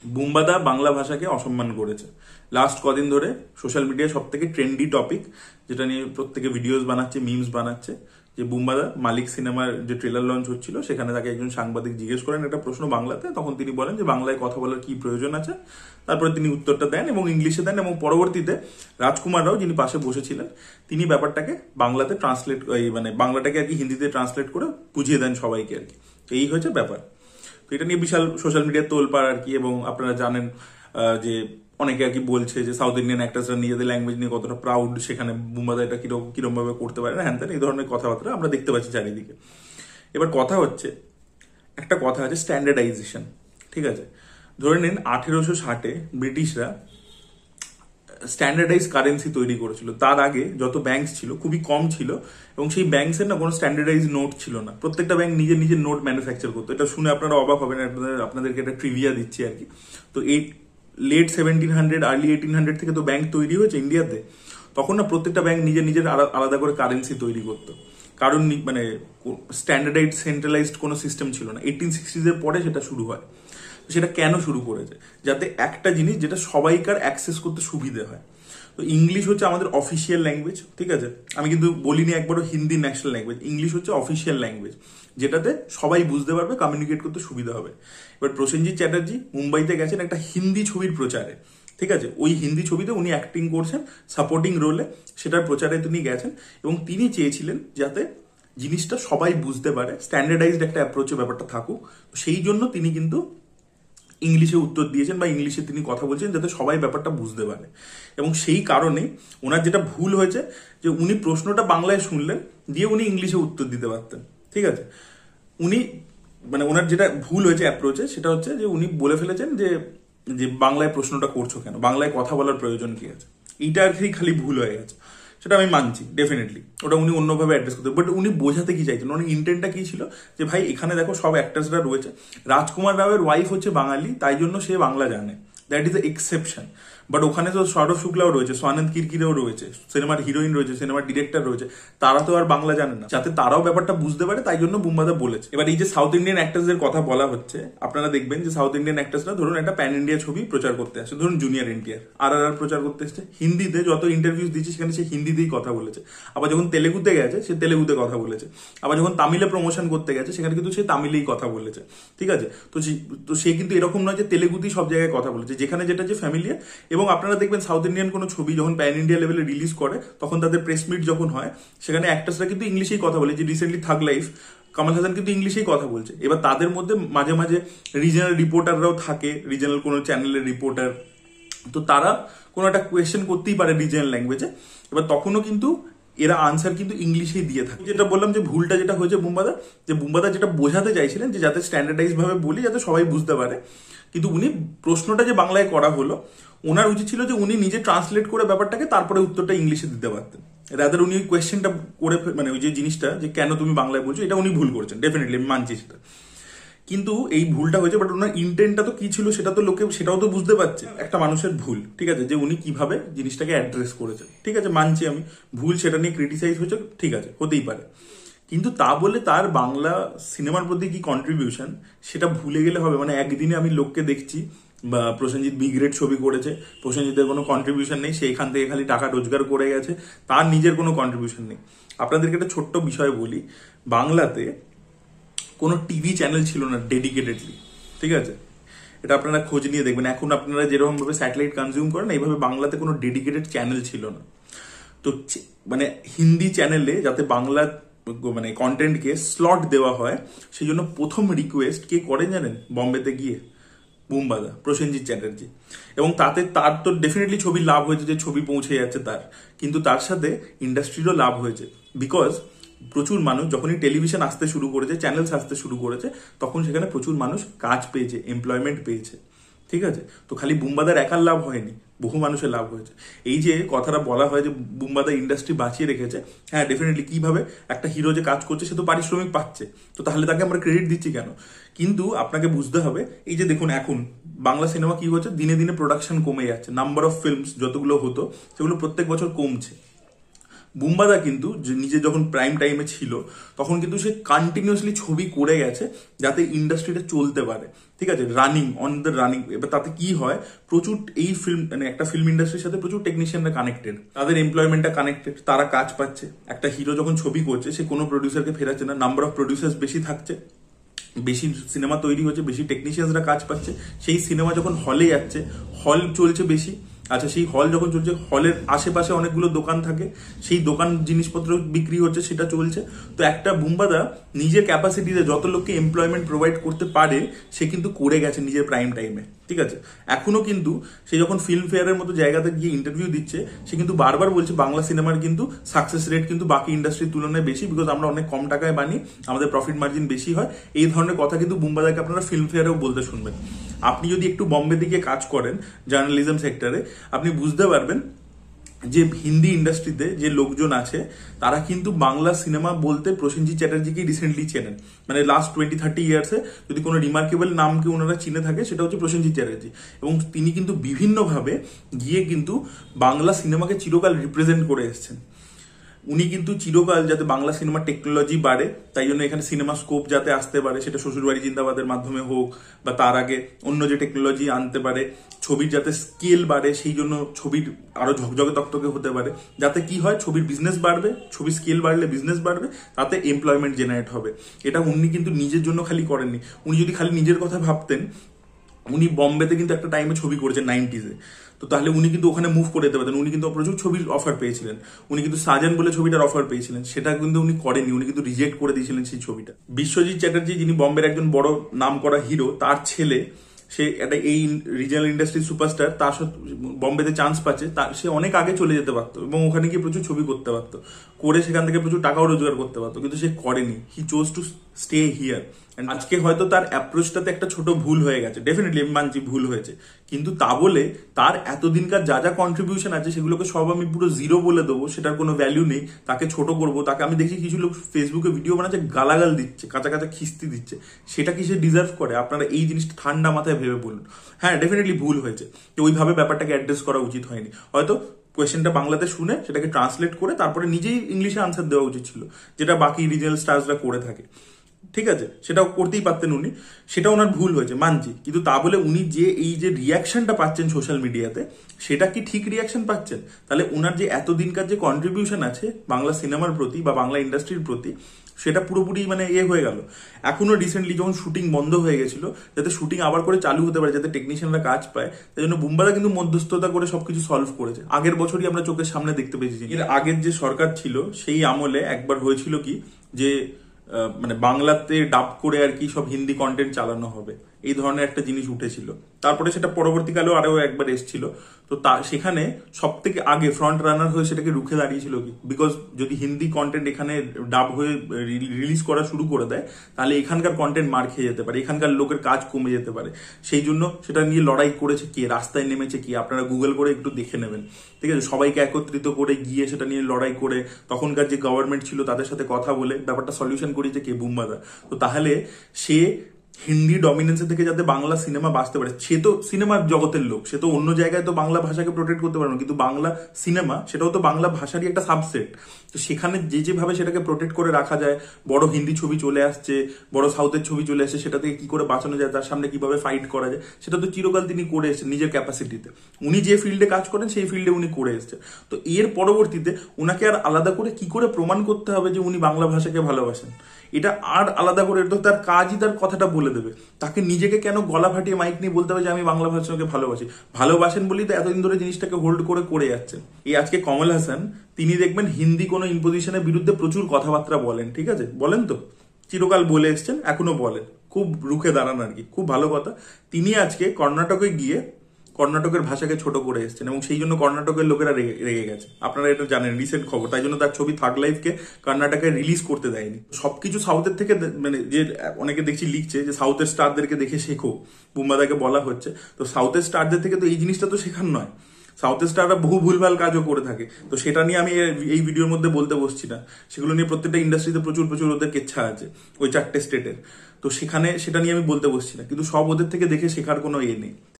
বুম্বাদা বাংলা ভাষাকে অসম্মান করেছে। লাস্ট কদিন ধরে সোশ্যাল মিডিয়ায় সব থেকে ট্রেন্ডি টপিক, যেটা নিয়ে প্রত্যেকে ভিডিওস বানাচ্ছে, মিমস বানাচ্ছে, যে বুম্বাদা মালিক সিনেমার যে ট্রেলার লঞ্চ হচ্ছিল সেখানে তাকে একজন সাংবাদিক জিজ্ঞেস করেন একটা প্রশ্ন বাংলাতে, তখন তিনি বলেন যে বাংলায় কথা বলার কি প্রয়োজন আছে। তারপরে তিনি উত্তরটা দেন এবং ইংলিশে দেন, এবং পরবর্তীতে রাজকুমার রাও যিনি পাশে বসেছিলেন তিনি ব্যাপারটাকে বাংলাতে ট্রান্সলেট, মানে বাংলাটাকে আর কি হিন্দিতে ট্রান্সলেট করে বুঝিয়ে দেন সবাইকে আর কি। তো এই হয়েছে ব্যাপার। তো এটা নিয়ে বিশাল সোশ্যাল মিডিয়ায় তোলপাড় আর কি। এবং আপনারা জানেন যে অনেকে আর কি বলছে যে সাউথ ইন্ডিয়ান অ্যাক্টার্সরা নিজেদের ল্যাঙ্গুয়েজ নিয়ে কতটা প্রাউড, সেখানে বুম্বাদা এটা কিরকম ভাবে করতে পারে না, হ্যান ত্যান এই ধরনের কথাবার্তা আমরা দেখতে পাচ্ছি চারিদিকে। এবার কথা হচ্ছে, একটা কথা আছে স্ট্যান্ডার্ডাইজেশন, ঠিক আছে? ধরে নিন 1860-এ ব্রিটিশরা স্ট্যান্ডার্ডাইজ কারেন্সি তৈরি করেছিল। তার আগে যত ব্যাংকস ছিল খুবই কম ছিল, এবং সেই ব্যাংকসের না কোনো স্ট্যান্ডার্ডাইজ নোট ছিল না। প্রত্যেকটা ব্যাংক নিজের নিজের নোট ম্যানুফ্যাকচার করতো। এটা শুনে আপনারা অবাক হবেন, আপনাদেরকে একটা ট্রিভিয়া দিচ্ছি আর কি। তো এই লেট 1700 আর্লি 1800 থেকে তো ব্যাংক তৈরি হয়েছে ইন্ডিয়াতে। তখন না প্রত্যেকটা ব্যাংক নিজের নিজের আলাদা করে কারেন্সি তৈরি করতো, কারণ মানে স্ট্যান্ডার্ডাইজ সেন্ট্রালাইজড কোনো সিস্টেম ছিল না। 1860s-এর পরে সেটা শুরু হয়। সেটা কেন শুরু করেছে? যাতে একটা জিনিস যেটা সবাইকার অ্যাক্সেস করতে সুবিধে হয়। তো ইংলিশ হচ্ছে আমাদের অফিসিয়াল ল্যাঙ্গুয়েজ, ঠিক আছে? আমি কিন্তু বলিনি একবারও হিন্দি ন্যাশনাল ল্যাঙ্গুয়েজ, ইংলিশ হচ্ছে অফিসিয়াল ল্যাঙ্গুয়েজ, যেটাতে সবাই বুঝতে পারবে, কমিউনিকেট করতে সুবিধা হবে। এবার প্রসেনজিৎ চ্যাটার্জি মুম্বাইতে গেছেন একটা হিন্দি ছবির প্রচারে, ঠিক আছে? ওই হিন্দি ছবিতে উনি অ্যাক্টিং করছেন সাপোর্টিং রোলে, সেটার প্রচারে তিনি গেছেন, এবং তিনি চেয়েছিলেন যাতে জিনিসটা সবাই বুঝতে পারে, স্ট্যান্ডার্ডাইজড একটা অ্যাপ্রোচে ব্যাপারটা থাকুক। সেই জন্য তিনি কিন্তু ইংলিশে উত্তর দিয়েছেন বা ইংলিশে তিনি কথা বলছেন যাতে সবাই ব্যাপারটা বুঝতে পারে। এবং সেই কারণে ওনার যেটা ভুল হয়েছে যে উনি প্রশ্নটা বাংলায় শুনলেন, দিয়ে উনি ইংলিশে উত্তর দিতে পারতেন, ঠিক আছে? উনি মানে ওনার যেটা ভুল হয়েছে অ্যাপ্রোচে, সেটা হচ্ছে যে উনি বলে ফেলেছেন যে যে বাংলায় প্রশ্নটা করছো কেন, বাংলায় কথা বলার প্রয়োজন কি আছে। এইটা আর কি খালি ভুল হয়ে গেছে, সেটা আমি মানছি ডেফিনেটলি। ওটা উনি অন্যভাবে অ্যাড্রেস করতে, বাট উনি বোঝাতে কি চাইছেন, উনি ইন্টেন্টটা কি ছিল যে ভাই এখানে দেখো সব অ্যাক্টার্সরা রয়েছে, রাজকুমার রাওয়ের ওয়াইফ হচ্ছে বাঙালি, তাই জন্য সে বাংলা জানে, that is the exception. But ওখানে তো সৌরভ শুক্লাও রয়েছে, সোয়ানন্দ কিরকিরেও রয়েছে, সিনেমার হিরোইন রয়েছে, সিনেমার ডিরেক্টর রয়েছে, তারা তো আর বাংলা জানে না। যাতে তারাও ব্যাপারটা বুঝতে পারে তাই জন্য বুম্বাদা বলেছে। এবার এই যে সাউথ ইন্ডিয়ান অ্যাক্টার্সদের কথা বলা হচ্ছে, আপনারা দেখবেন যে সাউথ ইন্ডিয়ান অ্যাক্টার্সরা ধরুন একটা প্যান ইন্ডিয়া ছবি প্রচার করতে আসে, ধরুন জুনিয়র এনটিআর আর প্রচার করতে এসছে হিন্দিতে, যত ইন্টারভিউজ দিচ্ছে সেখানে সে হিন্দিতেই কথা বলেছে। আবার যখন তেলেগুতে গেছে সে তেলেগুতে কথা বলেছে, আবার যখন তামিলে প্রমোশন করতে গেছে সেখানে কিন্তু সে তামিলেই কথা বলেছে, ঠিক আছে? তো সে কিন্তু এরকম নয় যে তেলেগুতেই সব জায়গায় কথা বলেছে, যেখানে যেটা যে ফ্যামিলিয়ার। এবং আপনারা দেখবেন সাউথ ইন্ডিয়ান কোনো ছবি যখন প্যান ইন্ডিয়া লেভেলে রিলিজ করে, তখন তাদের প্রেস মিট যখন হয় সেখানে অ্যাক্টার্সরা কিন্তু ইংলিশেই কথা বলে। যে রিসেন্টলি থাগ লাইফ, কমল হাসান কিন্তু ইংলিশেই কথা বলছে। এবার তাদের মধ্যে মাঝে মাঝে রিজনাল রিপোর্টাররাও থাকে, রিজনাল কোনো চ্যানেলের রিপোর্টার, তো তারা কোনো একটা কোয়েশ্চেন করতেই পারে রিজনাল ল্যাঙ্গুয়েজে। এবার তখনও কিন্তু এরা আনসার কিন্তু ইংলিশেই দিয়ে থাকে। যেটা বললাম যে ভুলটা যেটা হয়েছে বুম্বাদা, যে বুম্বাদা যেটা বোঝাতে চাইছিলেন যে যাতে স্ট্যান্ডার্ডাইজ ভাবে বলি যাতে সবাই বুঝতে পারে, কিন্তু উনি প্রশ্নটা যে বাংলায় করা হলো, ওনার উচিত ছিল যে উনি নিজে ট্রান্সলেট করে ব্যাপারটাকে তারপরে উত্তরটা ইংলিশে দিতে পারতেন। রাদার উনি ওই কোয়েশ্চেনটা করে, মানে ওই যে জিনিসটা যে কেন তুমি বাংলায় বলছো, এটা উনি ভুল করেছেন, ডেফিনেটলি আমি মানছি সেটা। কিন্তু এই ভুলটা হয়েছে, বাট ওনার ইন্টেন্টটা তো কি ছিল সেটা তো লোকে সেটাও তো বুঝতে পারছে। একটা মানুষের ভুল, ঠিক আছে, যে উনি কিভাবে জিনিসটাকে অ্যাড্রেস করেছেন, ঠিক আছে, মানছি আমি ভুল, সেটা নিয়ে ক্রিটিসাইজ হয়েছে, ঠিক আছে, হতেই পারে। কিন্তু তা বলে তার বাংলা সিনেমার প্রতি কি কন্ট্রিবিউশন সেটা ভুলে গেলে হবে? মানে একদিনে আমি লোককে দেখছি বা প্রসেনজিৎ বি গ্রেড ছবি করেছে, প্রসেনজিতের কোনো কন্ট্রিবিউশন নেই, সে এখান থেকে খালি টাকা রোজগার করে গেছে, তার নিজের কোনো কন্ট্রিবিউশন নেই। আপনাদেরকে একটা ছোট্ট বিষয় বলি, বাংলাতে কোনো টিভি চ্যানেল ছিল না ডেডিকেটেডলি, ঠিক আছে? এটা আপনারা খোঁজ নিয়ে দেখবেন। এখন আপনারা যেরকম ভাবে স্যাটেলাইট কনজিউম করেন, এইভাবে বাংলাতে কোনো ডেডিকেটেড চ্যানেল ছিল না। তো মানে হিন্দি চ্যানেলে যাতে বাংলা মানে কন্টেন্টকে স্লট দেওয়া হয়, সেই জন্য প্রথম রিকোয়েস্ট কে করেন জানেন? বম্বেতে গিয়ে বুম্বাদা, প্রসেনজিৎ চ্যাটার্জি। এবং তাতে তার তো ডেফিনেটলি ছবির লাভ হয়েছে, যে ছবি পৌঁছে যাচ্ছে তার, কিন্তু তার সাথে ইন্ডাস্ট্রিরও লাভ হয়েছে। বিকজ প্রচুর মানুষ যখনই টেলিভিশন আসতে শুরু করেছে, চ্যানেলস আসতে শুরু করেছে, তখন সেখানে প্রচুর মানুষ কাজ পেয়েছে, এমপ্লয়মেন্ট পেয়েছে, ঠিক আছে? তো খালি বুম্বাদার একার লাভ হয়নি, বহু মানুষের লাভ হয়েছে। এই যে কথাটা বলা হয় যে বুম্বাদা ইন্ডাস্ট্রি বাঁচিয়ে রেখেছে, হ্যাঁ ডেফিনেটলি। কিভাবে? একটা হিরো যে কাজ করছে সে তো পারিশ্রমিক পাচ্ছে, তো তাহলে তাকে আমরা ক্রেডিট দিচ্ছি কেন? কিন্তু আপনাকে বুঝতে হবে, এই যে দেখুন এখন বাংলা সিনেমা কি হচ্ছে, দিনে দিনে প্রোডাকশন কমে যাচ্ছে, নাম্বার অফ ফিল্মস যতগুলো হতো সেগুলো প্রত্যেক বছর কমছে। বুম্বাদা কিন্তু নিজে যখন প্রাইম টাইমে ছিল তখন কিন্তু সে কন্টিনিউয়াসলি ছবি করে গেছে যাতে ইন্ডাস্ট্রিটা চলতে পারে, ঠিক আছে, রানিং অন দ্য রানিং। এবার তাতে কি হয়, প্রচুর এই ফিল্ম মানে একটা ফিল্ম ইন্ডাস্ট্রির সাথে প্রচুর টেকনিশিয়ানরা কানেক্টেড, তাদের এমপ্লয়মেন্টটা কানেক্টেড, তারা কাজ পাচ্ছে। একটা হিরো যখন ছবি করছে সে কোনো প্রডিউসারকে ফেরাচ্ছে না, নাম্বার অফ প্রডিউসার্স বেশি থাকছে, বেশি সিনেমা তৈরি হচ্ছে, বেশি টেকনিশিয়ানসরা কাজ পাচ্ছে। সেই সিনেমা যখন হলে যাচ্ছে, হল চলছে বেশি। আচ্ছা, সেই হল যখন চলছে, হলের আশেপাশে অনেকগুলো দোকান থাকে, সেই দোকান জিনিসপত্র বিক্রি হচ্ছে, সেটা চলছে। তো একটা বুম্বাদা নিজের ক্যাপাসিটিতে যত লোককে এমপ্লয়মেন্ট প্রোভাইড করতে পারে সে কিন্তু করে গেছে নিজের প্রাইম টাইমে, ঠিক আছে। এখনো কিন্তু সে যখন ফিল্ম ফেয়ারের মতো জায়গাতে গিয়ে ইন্টারভিউ দিচ্ছে, সে কিন্তু বারবার বলছে বাংলা সিনেমার কিন্তু সাকসেস রেট কিন্তু বাকি ইন্ডাস্ট্রির তুলনায় বেশি, বিকজ আমরা অনেক কম টাকায় বানি, আমাদের প্রফিট মার্জিন বেশি হয়। এই ধরনের কথা কিন্তু বুম্বাদাকে আপনারা ফিল্ম ফেয়ারেও বলতে শুনবেন। আপনি যদি একটু বম্বে দিকে কাজ করেন জার্নালিজম সেক্টরে, আপনি বুঝতে পারবেন যে হিন্দি ইন্ডাস্ট্রিতে যে লোকজন আছে তারা কিন্তু বাংলা সিনেমা বলতে প্রসেনজিৎ চ্যাটার্জিকে রিসেন্টলি চেনেন। মানে লাস্ট 20-30 ইয়ার্সে যদি কোনো রিমার্কেবল নামকে ওনারা চিনে থাকে সেটা হচ্ছে প্রসেনজিৎ চ্যাটার্জি। এবং তিনি কিন্তু বিভিন্নভাবে গিয়ে কিন্তু বাংলা সিনেমাকে চিরকাল রিপ্রেজেন্ট করে এসেছেন। উনি কিন্তু চিরকাল যাতে বাংলা সিনেমার টেকনোলজি বাড়ে, তাই জন্য এখানে সিনেমা স্কোপ যাতে আসতে পারে, সেটা শ্বশুরবাড়ি জিন্দাবাদের মাধ্যমে হোক বা তার আগে অন্য যে টেকনোলজি আনতে পারে, ছবির যাতে স্কেল বাড়ে, সেই জন্য ছবির আরো ঝকঝকে তকতকে হতে পারে, যাতে কি হয় ছবির বিজনেস বাড়বে, ছবির স্কেল বাড়লে বিজনেস বাড়বে, তাতে এমপ্লয়মেন্ট জেনারেট হবে। এটা উনি কিন্তু নিজের জন্য খালি করেননি। উনি যদি খালি নিজের কথা ভাবতেন, উনি বম্বেতে কিন্তু একটা টাইমে ছবি করেছেন 90s-এ, তো তাহলে উনি কিন্তু ওখানে মুভ করে যেতে পারতেন। উনি কিন্তু প্রচুর ছবির অফার পেয়েছিলেন, উনি কিন্তু সাজান বলে ছবিটার অফার পেয়েছিলেন, সেটা কিন্তু উনি করেনি, উনি কিন্তু রিজেক্ট করে দিয়েছিলেন সেই ছবিটা। বিশ্বজিৎ চ্যাটার্জি যিনি বম্বের একজন বড় নাম করা হিরো, তার ছেলে, সে একটা এই রিজিয়নাল ইন্ডাস্ট্রি সুপারস্টার, তার সাথে বম্বেতে চান্স পাচ্ছে, সে অনেক আগে চলে যেতে পারতো এবং ওখানে গিয়ে প্রচুর ছবি করতে পারতো, করে সেখান থেকে প্রচুর টাকাও রোজগার করতে পারতো, কিন্তু সে করেনি। হি চোজ টু স্টে হিয়ার। আজকে হয়তো তার অ্যাপ্রোচটাতে একটা ছোট ভুল হয়ে গেছে, ডেফিনেটলি আমি মানছি ভুল হয়েছে, কিন্তু তা বলে তার এতদিনকার যা যা কন্ট্রিবিউশন আছে সেগুলোকে সব আমি পুরো জিরো বলে দেবো, সেটার কোনো ভ্যালু নেই, তাকে ছোট করবো। তাকে আমি দেখি কিছু লোক ফেসবুকে ভিডিও বানাচ্ছে, গালাগাল দিচ্ছে, কাঁচা কাঁচা খিস্তি দিচ্ছে, সেটা কি সে ডিজার্ভ করে? আপনারা এই জিনিসটা ঠান্ডা মাথায় ভেবে বলুন। হ্যাঁ, ডেফিনেটলি ভুল হয়েছে, তো ওইভাবে ব্যাপারটাকে অ্যাড্রেস করা উচিত হয়নি। হয়তো কোয়েশ্চেনটা বাংলাতে শুনে সেটাকে ট্রান্সলেট করে তারপরে নিজেই ইংলিশে আনসার দেওয়া উচিত ছিল, যেটা বাকি রিজিয়নাল স্টার্সরা করে থাকে, ঠিক আছে, সেটাও করতেই পারতেন উনি, সেটা ওনার ভুল হয়েছে মানছি। কিন্তু তা বলে উনি যে এই যে রিয়াকশনটা পাচ্ছেন সোশ্যাল মিডিয়াতে, সেটা কি ঠিক রিয়াকশন পাচ্ছেন? তাহলে ওনার যে এতদিনকার যে কন্ট্রিবিউশন আছে বাংলা সিনেমার প্রতি বা বাংলা ইন্ডাস্ট্রির প্রতি, সেটা পুরোপুরি মানে হয়ে গেল। এখনো রিসেন্টলি যখন শুটিং বন্ধ হয়ে গেছিল, যাতে শুটিং আবার করে চালু হতে পারে, যাতে টেকনিশিয়ানরা কাজ পায়, তাই জন্য বুম্বাদা কিন্তু মধ্যস্থতা করে সবকিছু সলভ করেছে। আগের বছরই আমরা চোখের সামনে দেখতে পেয়েছি। এর আগের যে সরকার ছিল সেই আমলে একবার হয়েছিল কি যে মানে বাংলাতে ডাব করে আর কি সব হিন্দি কন্টেন্ট চালানো হবে, এই ধরনের একটা জিনিস উঠেছিল। তারপরে সেটা পরবর্তীকালেও আরো একবার এসেছিল। তো সেখানে সব থেকে আগে ফ্রন্ট রানার হয়ে সেটাকে রুখে দাঁড়িয়েছিল কি, বিকজ যদি হিন্দি কন্টেন্ট এখানে ডাব হয়ে রিলিজ করা শুরু করে দেয়, তাহলে এখানকার কন্টেন্ট মার খেয়ে যেতে পারে, এখানকার লোকের কাজ কমে যেতে পারে। সেই জন্য সেটা নিয়ে লড়াই করেছে কে, রাস্তায় নেমেছে কি, আপনারা গুগল করে একটু দেখে নেবেন, ঠিক আছে। সবাইকে একত্রিত করে গিয়ে সেটা নিয়ে লড়াই করে, তখনকার যে গভর্নমেন্ট ছিল তাদের সাথে কথা বলে ব্যাপারটা সলিউশন করেছে কে, বুম্বাদা। তো তাহলে সে হিন্দি ডমিনেন্সের থেকে যাতে বাংলা সিনেমা বাঁচতে পারে, সে তো সিনেমার জগতের লোক, সে তো অন্য জায়গায় তো বাংলা ভাষাকে প্রোটেক্ট করতে পারে না, কিন্তু বাংলা সিনেমা সেটাও তো বাংলা ভাষারই একটা সাবসেট। তো সেখানে যেভাবে সেটাকে প্রোটেক্ট করে রাখা যায়, বড় হিন্দি ছবি চলে আসছে, বড় সাউথের ছবি চলে আসছে, সেটা থেকে কি করে বাঁচানো যায়, তার সামনে কিভাবে ফাইট করা যায়, সেটা তো চিরকাল তিনি করে এসেছেন নিজের ক্যাপাসিটিতে। উনি যে ফিল্ডে কাজ করেন সেই ফিল্ডে উনি করে এসেছেন। তো এর পরবর্তীতে উনাকে আর আলাদা করে কি করে প্রমাণ করতে হবে যে উনি বাংলা ভাষাকে ভালোবাসেন, এটা আর আলাদা করে, তো তার কাজই তার কথাটা বলে দেবে। তাকে নিজেকে কেন গলা ফাটিয়ে মাইক নিয়ে বলতে হবে যে আমি বাংলা ভাষাকে ভালোবাসেন বলেই তো এতদিন ধরে জিনিসটাকে হোল্ড করে যাচ্ছেন। এই আজকে কমল হাসান, তিনি দেখবেন হিন্দি কোনো ইম্পোজিশনের বিরুদ্ধে প্রচুর কথাবার্তা বলেন, ঠিক আছে, বলেন তো, চিরকাল বলে এসছেন, এখনো বলেন, খুব রুখে দাঁড়ান আর কি, খুব ভালো কথা। তিনি আজকে কর্ণাটকে গিয়ে কর্ণাটকের ভাষাকে ছোট করে এসেছেন এবং সেই জন্য কর্ণাটকের লোকেরা রেগে গেছে। আপনারা এটা জানেন, রিসেন্ট খবর, তাই জন্য তার ছবি থার্ড লাইফকে কর্ণাটকে রিলিজ করতে দেয়নি। সবকিছু সাউথের থেকে, মানে যে অনেকে দেখছি লিখছে যে সাউথের স্টারদেরকে দেখে শেখো, বুম্বাদাকে বলা হচ্ছে, তো সাউথের স্টারদের থেকে তো এই জিনিসটা তো শেখার নয়। সাউথের স্টাররা বহু ভুলভাল কাজও করে থাকে, তো সেটা নিয়ে আমি এই ভিডিওর মধ্যে বলতে বসছি না। সেগুলো নিয়ে প্রত্যেকটা ইন্ডাস্ট্রিতে প্রচুর প্রচুর ওদের কেচ্ছা আছে, ওই 4টে স্টেটের, তো সেখানে সেটা নিয়ে আমি বলতে বসছি না, কিন্তু সব ওদের থেকে দেখে শেখার কোনো নেই।